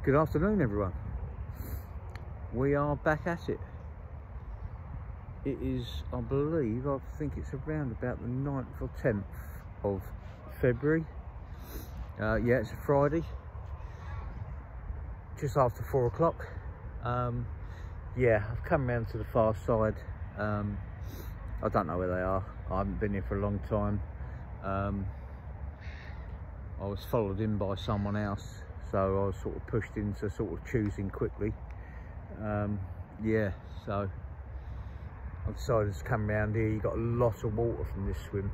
Good afternoon, everyone. We are back at it. It is, I think it's around about the 9th or 10th of February. Yeah, it's a Friday, just after 4 o'clock. Yeah, I've come round to the far side. I don't know where they are. I haven't been here for a long time. I was followed in by someone else, so I was sort of pushed into sort of choosing quickly. Yeah, so I decided to come round here. You got a lot of water from this swim,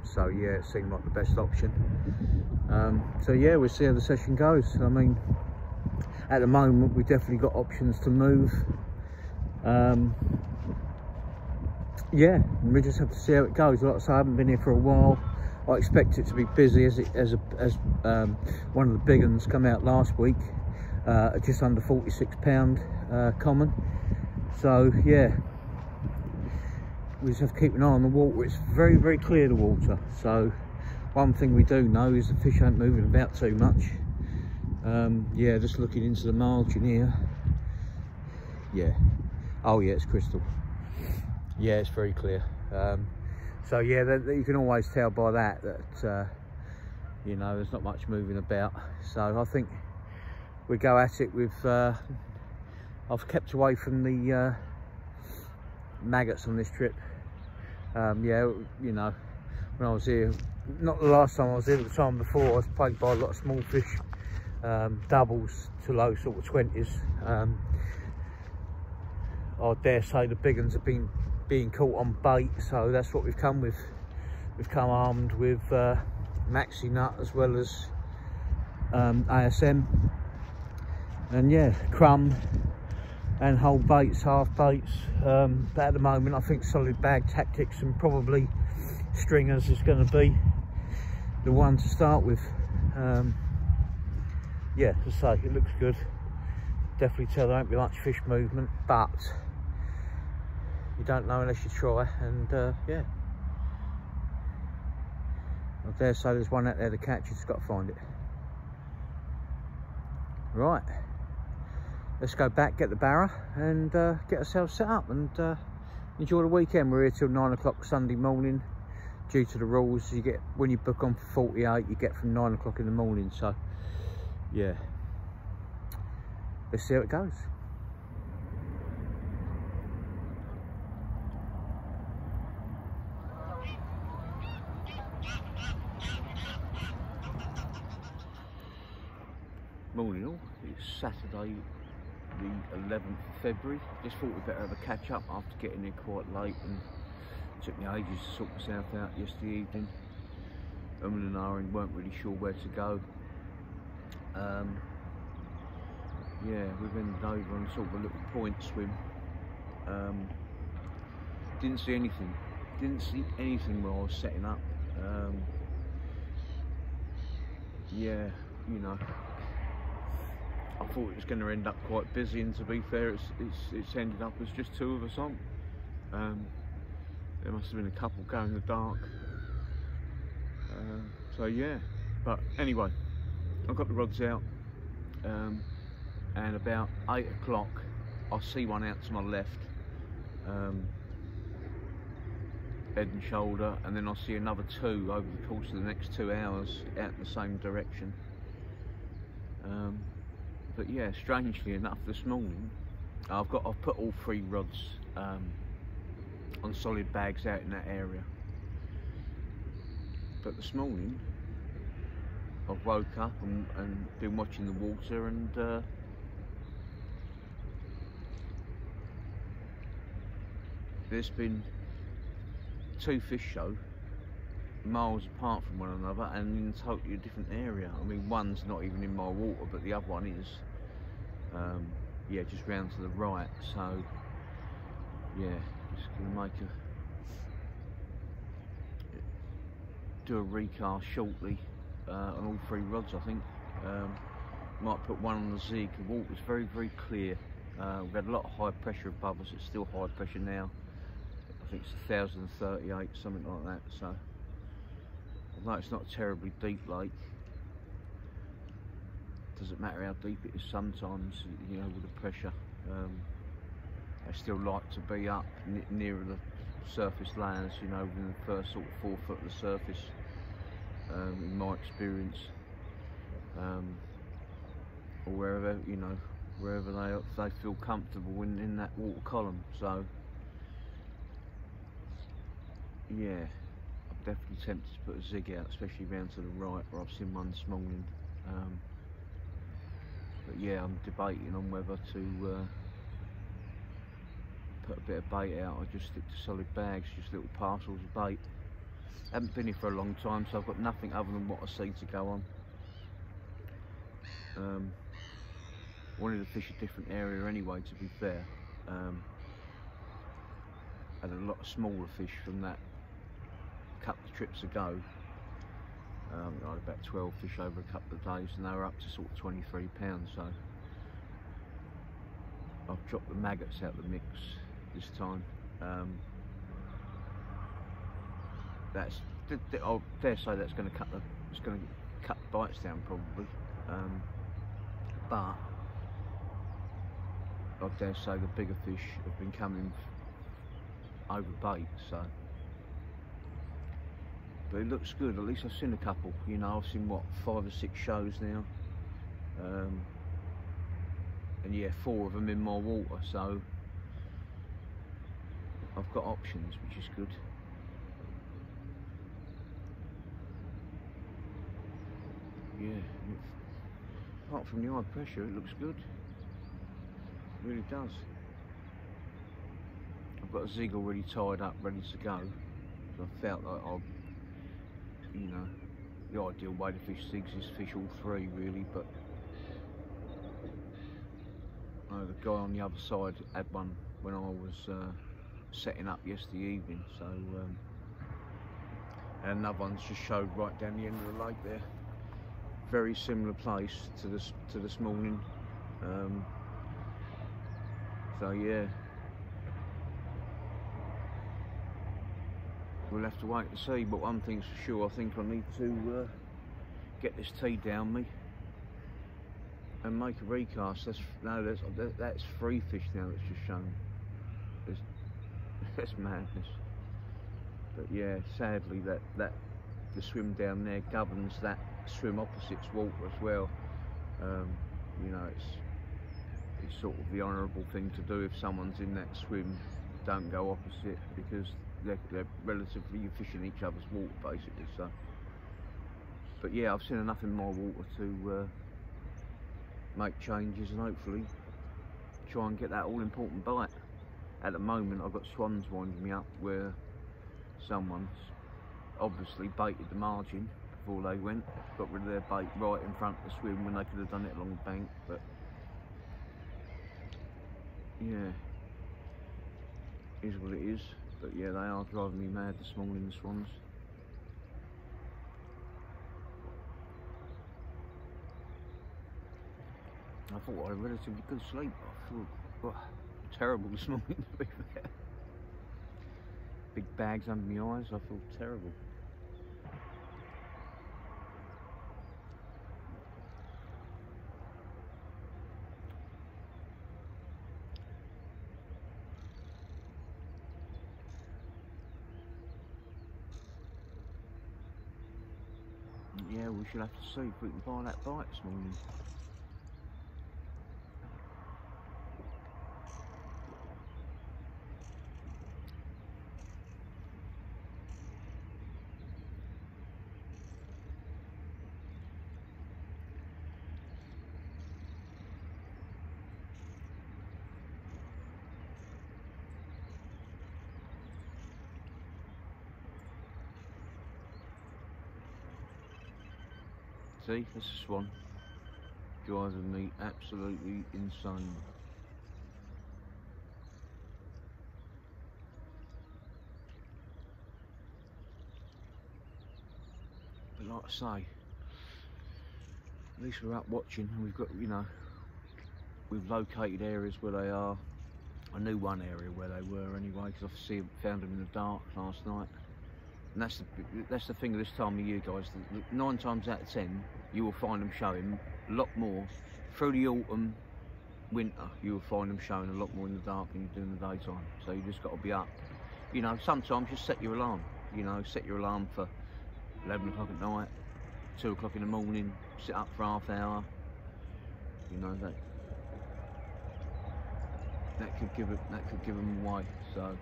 so yeah, it seemed like the best option. So yeah, we'll see how the session goes. I mean, at the moment we've definitely got options to move. Yeah, we just have to see how it goes. Like I say, I haven't been here for a while. I expect it to be busy as one of the big ones come out last week, just under £46 common. So yeah, we just have to keep an eye on the water. It's very, very clear, the water. So one thing we do know is the fish ain't moving about too much. Yeah, just looking into the margin here. Yeah, oh yeah, it's crystal. Yeah, it's very clear. So yeah, you can always tell by that you know, there's not much moving about. So I think we go at it with I've kept away from the maggots on this trip. Yeah, you know, when I was here, not the last time I was here, but the time before, I was plagued by a lot of small fish, doubles to low sort of 20s. I dare say the big ones have been being caught on bait, so that's what we've come with. We've come armed with maxi nut as well as ASM, and yeah, crumb and whole baits, half baits. But at the moment I think solid bag tactics and probably stringers is going to be the one to start with. Yeah, as I say, it looks good. Definitely tell there won't be much fish movement, but you don't know unless you try. And yeah, I dare say there's one out there to catch. You just got to find it. Right, let's go back, get the barra, and get ourselves set up and enjoy the weekend. We're here till 9 o'clock Sunday morning. Due to the rules, you get, when you book on for 48, you get from 9 o'clock in the morning. So yeah, let's see how it goes. Morning all, it's Saturday the 11th of February. Just thought we'd better have a catch up after getting here quite late, and it took me ages to sort myself out yesterday evening. And Aaron weren't really sure where to go. Yeah, we've ended over on sort of a little point swim. Didn't see anything where I was setting up. Yeah, you know, I thought it was going to end up quite busy, and to be fair, it's ended up as just two of us on. There must have been a couple going in the dark. So yeah, but anyway, I've got the rods out, and about 8 o'clock I see one out to my left, head and shoulder, and then I'll see another two over the course of the next 2 hours out in the same direction. But yeah, strangely enough, this morning I've put all 3 rods on solid bags out in that area. But this morning I've woke up and been watching the water, and there's been 2 fish show miles apart from one another and in a totally different area. I mean, one's not even in my water, but the other one is. Yeah, just round to the right. So yeah, just gonna do a recast shortly on all 3 rods. I think might put one on the zig. The water's very, very clear. We've had a lot of high pressure above us. It's still high pressure now. I think it's 1038, something like that. So although it's not a terribly deep lake, to doesn't matter how deep it is sometimes, you know, with the pressure. They still like to be up nearer the surface layers, you know, within the first sort of 4 foot of the surface, in my experience, or wherever, you know, wherever they feel comfortable in that water column. So yeah, I'm definitely tempted to put a zig out, especially round to the right where I've seen one this morning. But yeah, I'm debating on whether to put a bit of bait out or just stick to solid bags, just little parcels of bait. I haven't been here for a long time, so I've got nothing other than what I see to go on. Wanted to fish a different area anyway, to be fair. Had a lot of smaller fish from that couple of trips ago. I had about 12 fish over a couple of days, and they were up to sort of 23 pounds, so I've dropped the maggots out of the mix this time. I dare say that's going to cut the bites down probably, but I dare say the bigger fish have been coming over bait, so. But it looks good. At least I've seen a couple. You know, I've seen what, 5 or 6 shows now, and yeah, 4 of them in my water. So I've got options, which is good. Yeah, apart from the high pressure, it looks good. It really does. I've got a zig already tied up, ready to go. So I felt like you know, the ideal way to fish zigs is fish all 3 really, but the guy on the other side had one when I was setting up yesterday evening, so and another one's just showed right down the end of the lake there. Very similar place to this morning. So yeah, we'll have to wait and see, but one thing's for sure, I think I need to get this tee down me and make a recast. That's 3 fish now that's just shown. That's madness. But yeah, sadly the swim down there governs that swim opposite's water as well. You know, it's sort of the honourable thing to do if someone's in that swim. Don't go opposite, because they're relatively, you're fishing each other's water basically. So, but yeah, I've seen enough in my water to make changes and hopefully try and get that all important bite. At the moment I've got swans winding me up where someone's obviously baited the margin before they went, got rid of their bait right in front of the swim when they could have done it along the bank. But yeah, is what it is. But yeah, they are driving me mad this morning, the swans. I thought I had a relatively good sleep. I feel terrible this morning, to be fair. Big bags under my eyes, I feel terrible. Yeah, we should have to see if we can buy that bite this morning. See, that's a swan. Driving me absolutely insane. But like I say, at least we're up watching, and we've got, you know, we've located areas where they are. I knew one area where they were anyway, because I found them in the dark last night. And that's the thing of this time of year, guys. 9 times out of 10, you will find them showing a lot more through the autumn, winter. You'll find them showing a lot more in the dark than you do in the daytime. So you just got to be up. You know, sometimes just set your alarm. You know, set your alarm for 11 o'clock at night, 2 o'clock in the morning. Sit up for half hour. You know that could give them away. So.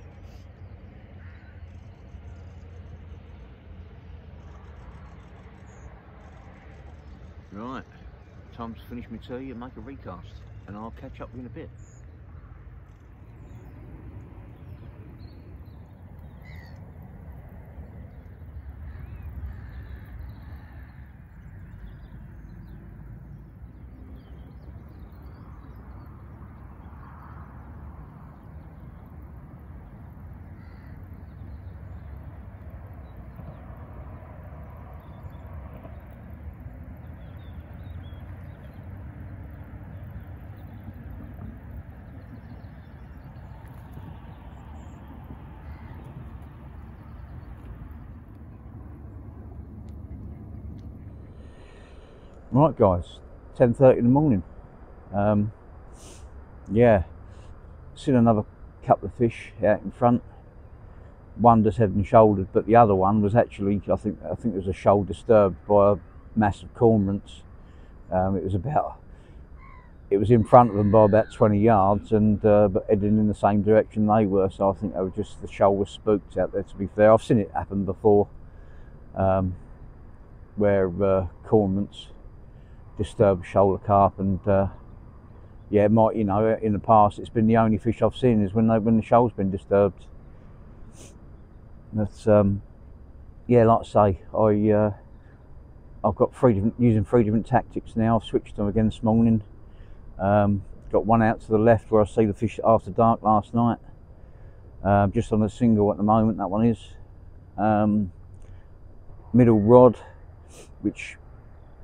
Right, time to finish my tea and make a recast, and I'll catch up with you in a bit. Right guys, 10:30 in the morning. Yeah, seen another couple of fish out in front. One just head and shoulders, but the other one was actually, I think it was a shoal disturbed by a massive cormorants. It was in front of them by about 20 yards, and but heading in the same direction they were. So I think they were just, the shoal was spooked out there. To be fair, I've seen it happen before, where cormorants disturb shoulder carp, and yeah, it might, you know, in the past it's been the only fish I've seen is when the shoal's been disturbed. But yeah, like I say, I've got using three different tactics now. I've switched them again this morning. Got one out to the left where I see the fish after dark last night, just on a single at the moment. That one is middle rod, which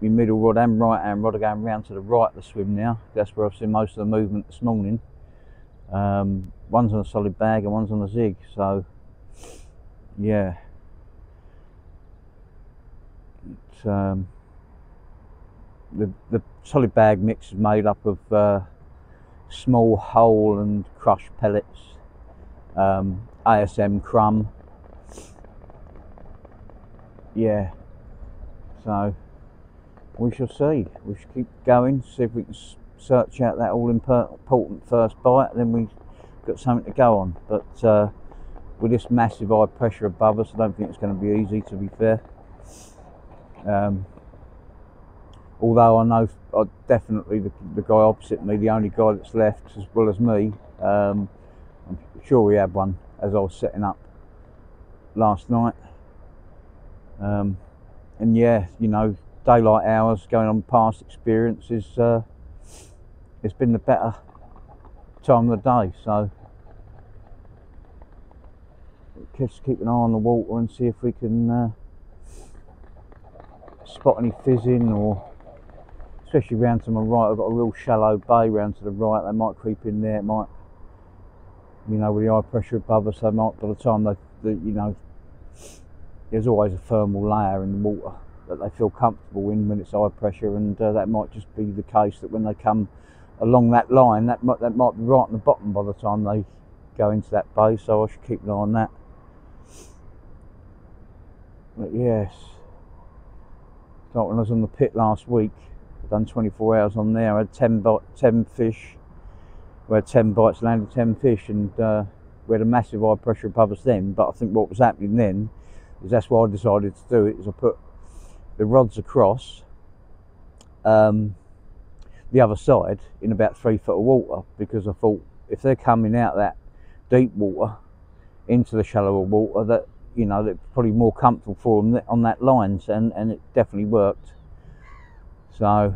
my middle rod and right hand rod are going round to the right of the swim now. That's where I've seen most of the movement this morning. One's on a solid bag and one's on a zig, so yeah. The solid bag mix is made up of small whole and crushed pellets, ASM crumb, yeah. So we shall see. We should keep going, see if we can search out that all important first bite, and then we've got something to go on. But with this massive high pressure above us, I don't think it's going to be easy, to be fair. Although I know definitely the guy opposite me, the only guy that's left as well as me, I'm sure we had one as I was setting up last night. And yeah, you know, daylight hours, going on past experiences, it's been the better time of the day. So just keep an eye on the water and see if we can spot any fizzing, or especially round to my right. I've got a real shallow bay round to the right. They might creep in there. It might, you know, with the high pressure above us, they might, by the time you know, there's always a thermal layer in the water that they feel comfortable in when it's high pressure, and that might just be the case that when they come along that line, that might be right on the bottom by the time they go into that bay. So I should keep an eye on that. But yes, like when I was on the pit last week, I've done 24 hours on there. I had 10 fish. We had 10 bites, landed 10 fish, and we had a massive high pressure above us then. But I think what was happening then is, that's why I decided to do it, is I put the rods across the other side in about 3 foot of water, because I thought if they're coming out that deep water into the shallower water, that, you know, they're probably more comfortable for them on that line, and it definitely worked. So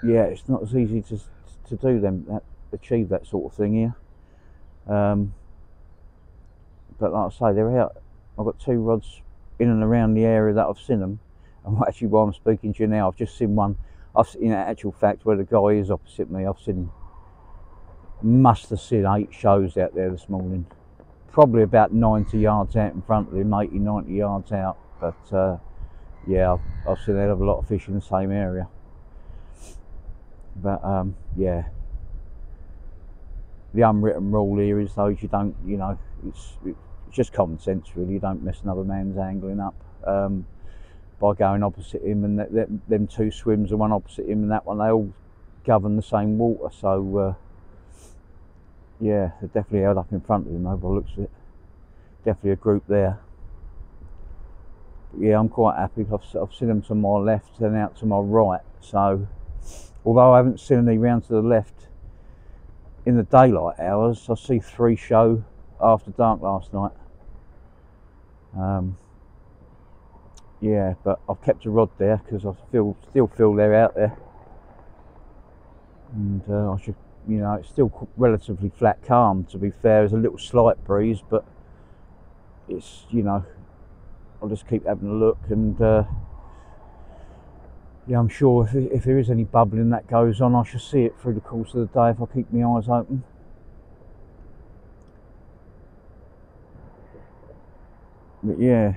yeah, it's not as easy to do them, achieve that sort of thing here. But like I say, they're out. I've got 2 rods in and around the area that I've seen them, and actually while I'm speaking to you now, I've just seen one. In actual fact, where the guy is opposite me, must have seen 8 shows out there this morning. Probably about 90 yards out in front of him, 80, 90 yards out. But yeah, I've seen a hell of a lot of fish in the same area. But yeah, the unwritten rule here is though, you don't, you know, it's just common sense really. You don't mess another man's angling up by going opposite him, and them two swims, the one opposite him and that one, they all govern the same water. So yeah, they're definitely held up in front of him though, by the looks of it. Definitely a group there. But yeah, I'm quite happy. I've seen them to my left and out to my right. So although I haven't seen any round to the left in the daylight hours, I see 3 show after dark last night. Yeah, but I've kept a rod there because I still feel they're out there, and I should, you know, it's still relatively flat calm. To be fair, there's a little slight breeze, but it's, you know, I'll just keep having a look, and yeah, I'm sure if there is any bubbling that goes on, I shall see it through the course of the day if I keep my eyes open. But yeah,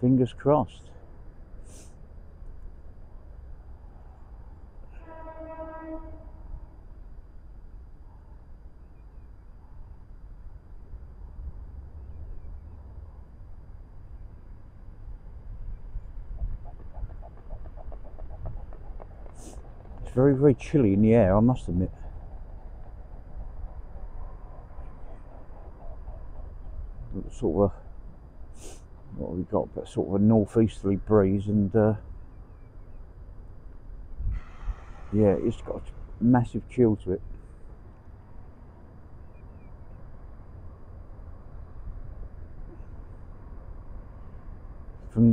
fingers crossed. It's very, very chilly in the air, I must admit. Sort of what have we got? But sort of a northeasterly breeze, and yeah, it's got a massive chill to it.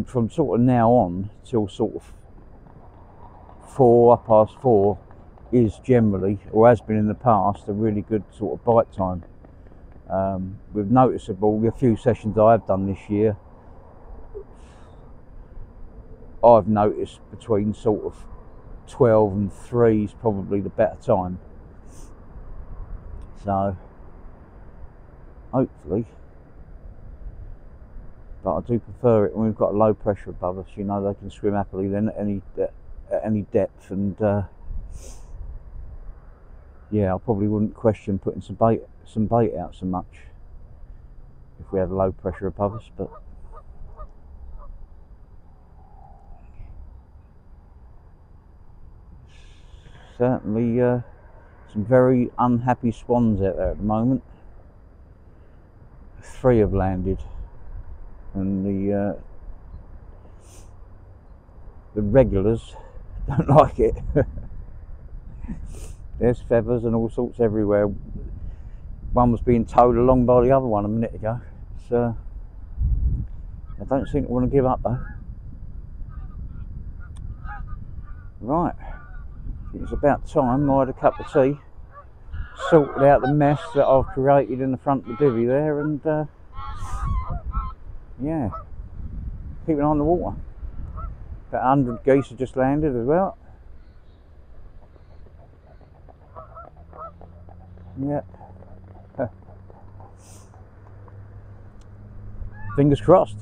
From sort of now on till sort of 4:30 is generally, or has been in the past, a really good sort of bite time. With noticeable, the few sessions I've done this year, I've noticed between sort of 12 and 3 is probably the better time. So hopefully, but I do prefer it when we've got low pressure above us. You know, they can swim happily then at any depth, and yeah, I probably wouldn't question putting some bait out so much if we had low pressure above us. But certainly some very unhappy swans out there at the moment. 3 have landed, and the regulars don't like it. There's feathers and all sorts everywhere. One was being towed along by the other one a minute ago. So I don't seem to want to give up though. Right, it's about time I had a cup of tea, sorted out the mess that I've created in the front of the bivvy there, and yeah, keeping an eye on the water. About 100 geese have just landed as well. Yeah. Fingers crossed.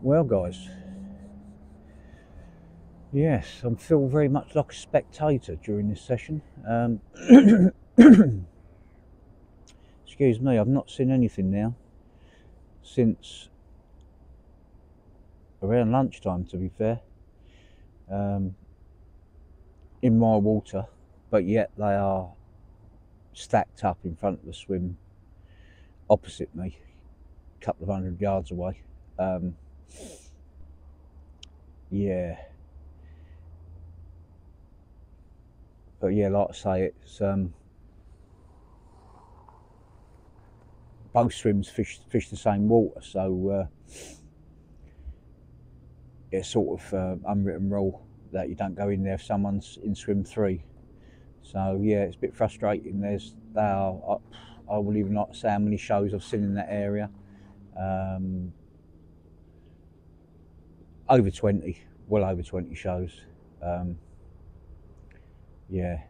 Well guys, yes, I feel very much like a spectator during this session. Excuse me, I've not seen anything now since around lunchtime, to be fair, in my water, but yet they are stacked up in front of the swim opposite me, a couple of 100 yards away. Yeah, but yeah, like I say, it's both swims fish the same water, so it's sort of unwritten rule that you don't go in there if someone's in swim 3. So yeah, it's a bit frustrating. I will even not say how many shows I've seen in that area. Over 20, well over 20 shows. Yeah,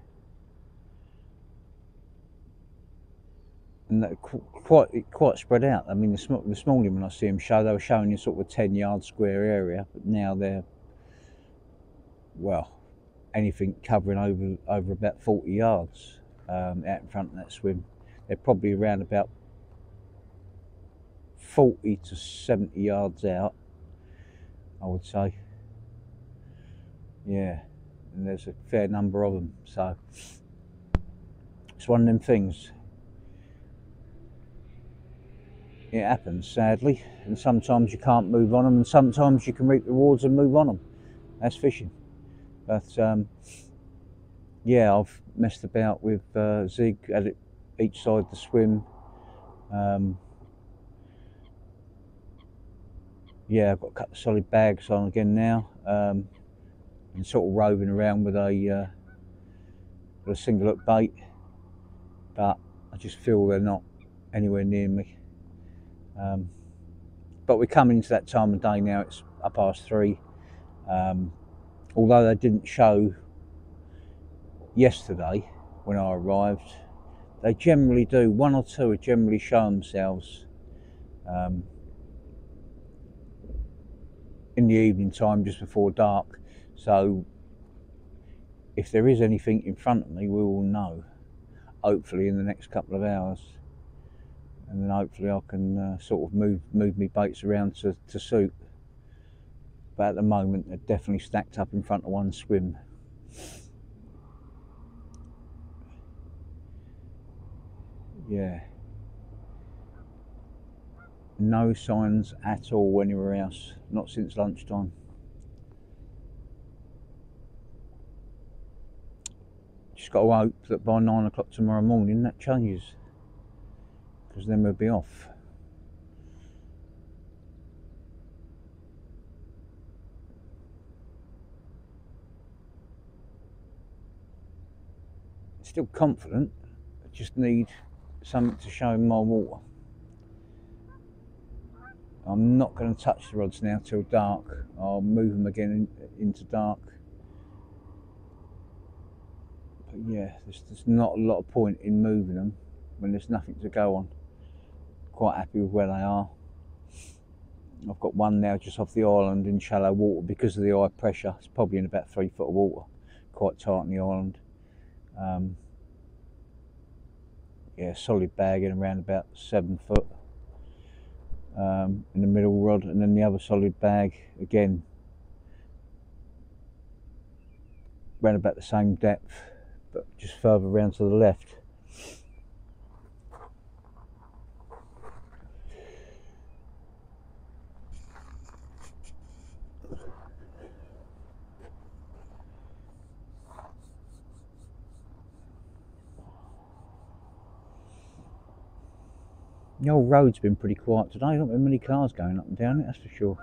and they're quite spread out. I mean, this morning when I see them show, they were showing you sort of a 10-yard square area, but now they're, well, anything covering over about 40 yards out in front of that swim. They're probably around about 40 to 70 yards out, I would say. Yeah, and there's a fair number of them, so it's one of them things. It happens, sadly, and sometimes you can't move on them, and sometimes you can reap the rewards and move on them. That's fishing. But yeah, I've messed about with zig at each side of the swim. Yeah, I've got a couple of solid bags on again now, and sort of roving around with a single hook bait, but I just feel they're not anywhere near me. But we're coming into that time of day now. It's 3:30. Although they didn't show yesterday when I arrived, they generally do. One or two would generally show themselves in the evening time, just before dark. So if there is anything in front of me, we will know, hopefully in the next couple of hours, and then hopefully I can sort of move me baits around to suit. But at the moment they're definitely stacked up in front of one swim. Yeah, no signs at all anywhere else, not since lunchtime. Just got to hope that by 9 o'clock tomorrow morning that changes, because then we'll be off. Still confident, I just need something to show in my water. I'm not going to touch the rods now till dark. I'll move them again into dark. But yeah, there's not a lot of point in moving them when there's nothing to go on. Quite happy with where they are. I've got one now just off the island in shallow water because of the high pressure. It's probably in about 3 foot of water, quite tight on the island. Yeah, solid bag in around about 7 foot in the middle rod, and then the other solid bag again around about the same depth, but just further around to the left. The old road's been pretty quiet today. Not many cars going up and down it, that's for sure.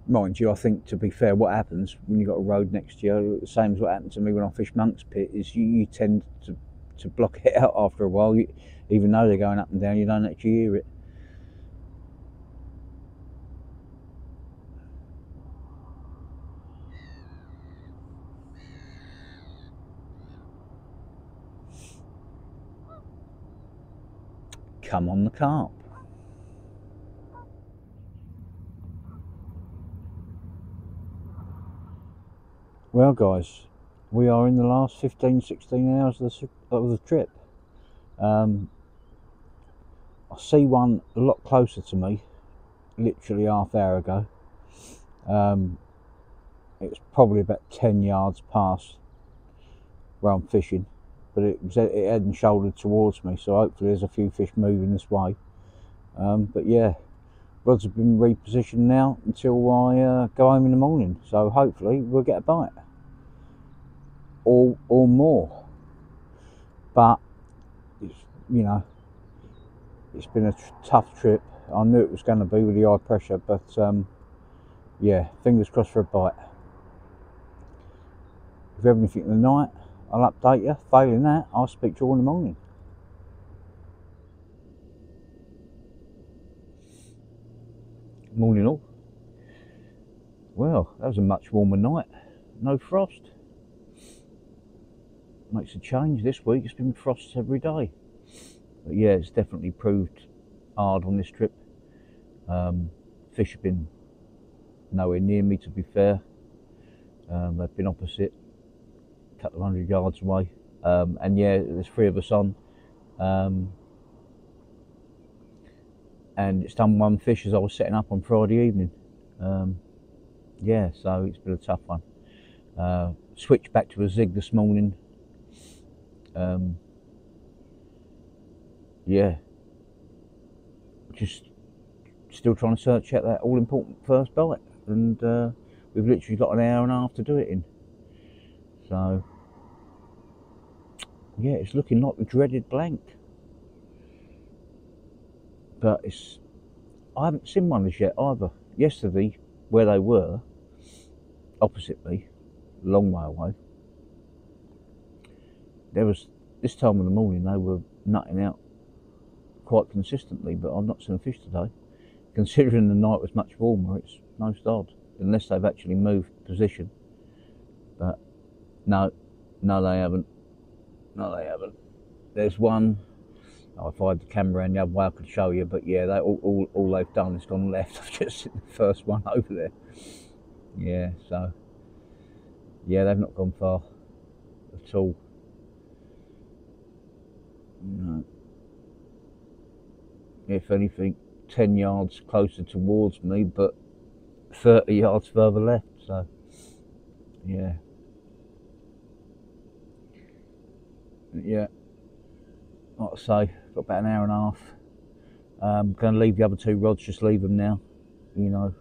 Mind you, I think, to be fair, what happens when you've got a road next to you, the same as what happened to me when I fished Monk's Pit, is you tend to block it out after a while. Even though they're going up and down, you don't actually hear it. Come on the carp. Well guys, we are in the last 15-16 hours of the trip. I see one a lot closer to me, literally half an hour ago. It was probably about 10 yards past where I'm fishing, but it head and shouldered towards me, so hopefully there's a few fish moving this way. But yeah, rods have been repositioned now until I go home in the morning, so hopefully we'll get a bite or more. But it's, you know, it's been a tough trip. I knew it was going to be with the high pressure, but yeah, fingers crossed for a bite. If you have anything in the night, I'll update you. Failing that, I'll speak to you all in the morning. Morning all. Well, that was a much warmer night. No frost. makes a change this week. It's been frosts every day. But yeah, it's definitely proved hard on this trip. Fish have been nowhere near me, to be fair. They've been opposite, a couple of 100 yards away. And yeah, there's 3 of us on. And it's done 1 fish as I was setting up on Friday evening. Yeah, so it's been a tough one. Switched back to a zig this morning. Yeah, just still trying to search out that all-important first bite, and we've literally got an hour and a half to do it in. So yeah, it's looking like the dreaded blank, but I haven't seen one as yet either. Yesterday, where they were opposite me, a long way away, there was, this time of the morning they were nutting out quite consistently, but I've not seen a fish today. Considering the night was much warmer, it's most odd, unless they've actually moved position. But no, they haven't. No, they haven't. There's one. Oh, if I had the camera around the other way, I could show you. But yeah, they all they've done is gone left. I've just seen the first one over there. Yeah, so yeah, they've not gone far at all. No. If anything, 10 yards closer towards me, but 30 yards further left. So yeah. Yeah, like I say, got about an hour and a half. I'm going to leave the other 2 rods, just leave them now. You know,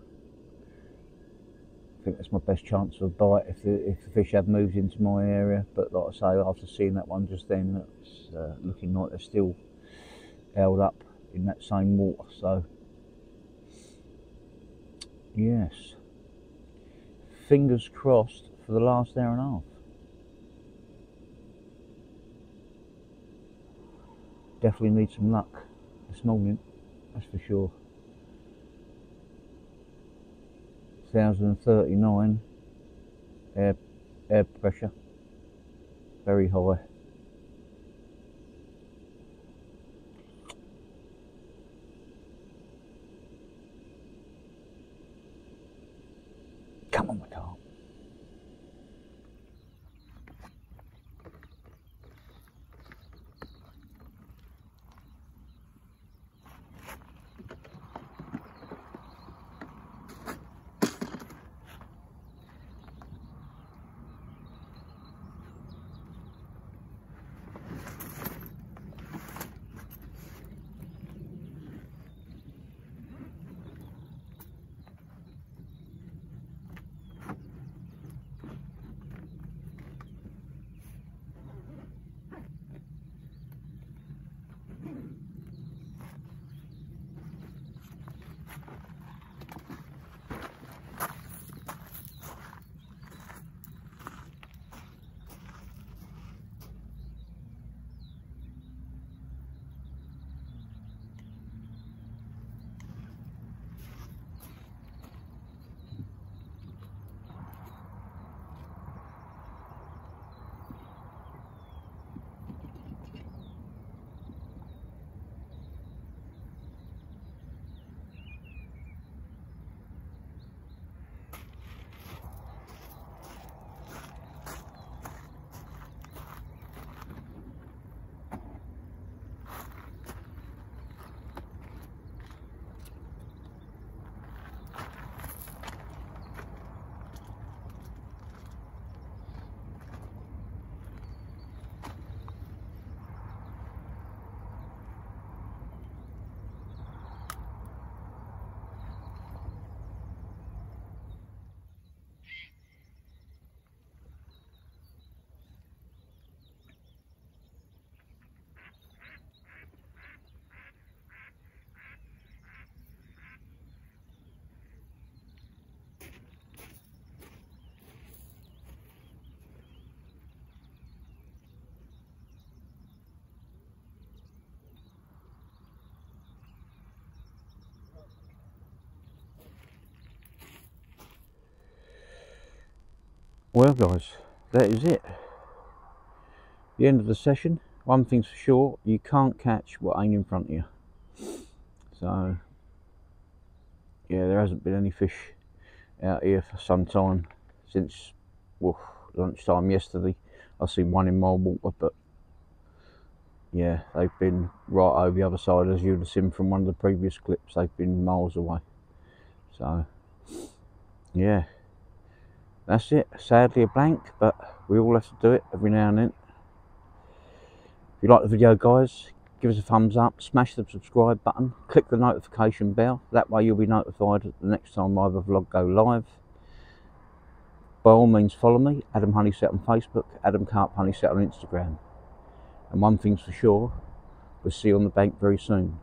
I think that's my best chance of a bite if the fish have moved into my area. But like I say, after seeing that one just then, it's looking like they're still held up in that same water. So yes, fingers crossed for the last hour and a half. Definitely need some luck this morning, that's for sure. 1039 air pressure, very high. Come on, my carp. Well guys, that is it. The end of the session. One thing's for sure, you can't catch what ain't in front of you. So yeah, there hasn't been any fish out here for some time, since lunchtime yesterday. I've seen one in mild water, but yeah, they've been right over the other side, as you'd have seen from one of the previous clips. They've been miles away. So yeah, that's it. Sadly a blank, but we all have to do it every now and then. If you like the video, guys, give us a thumbs up, smash the subscribe button, click the notification bell. That way you'll be notified the next time I have a vlog go live. By all means, follow me, Adam Honeyset on Facebook, Adam Carp Honeyset on Instagram. And one thing's for sure, we'll see you on the bank very soon.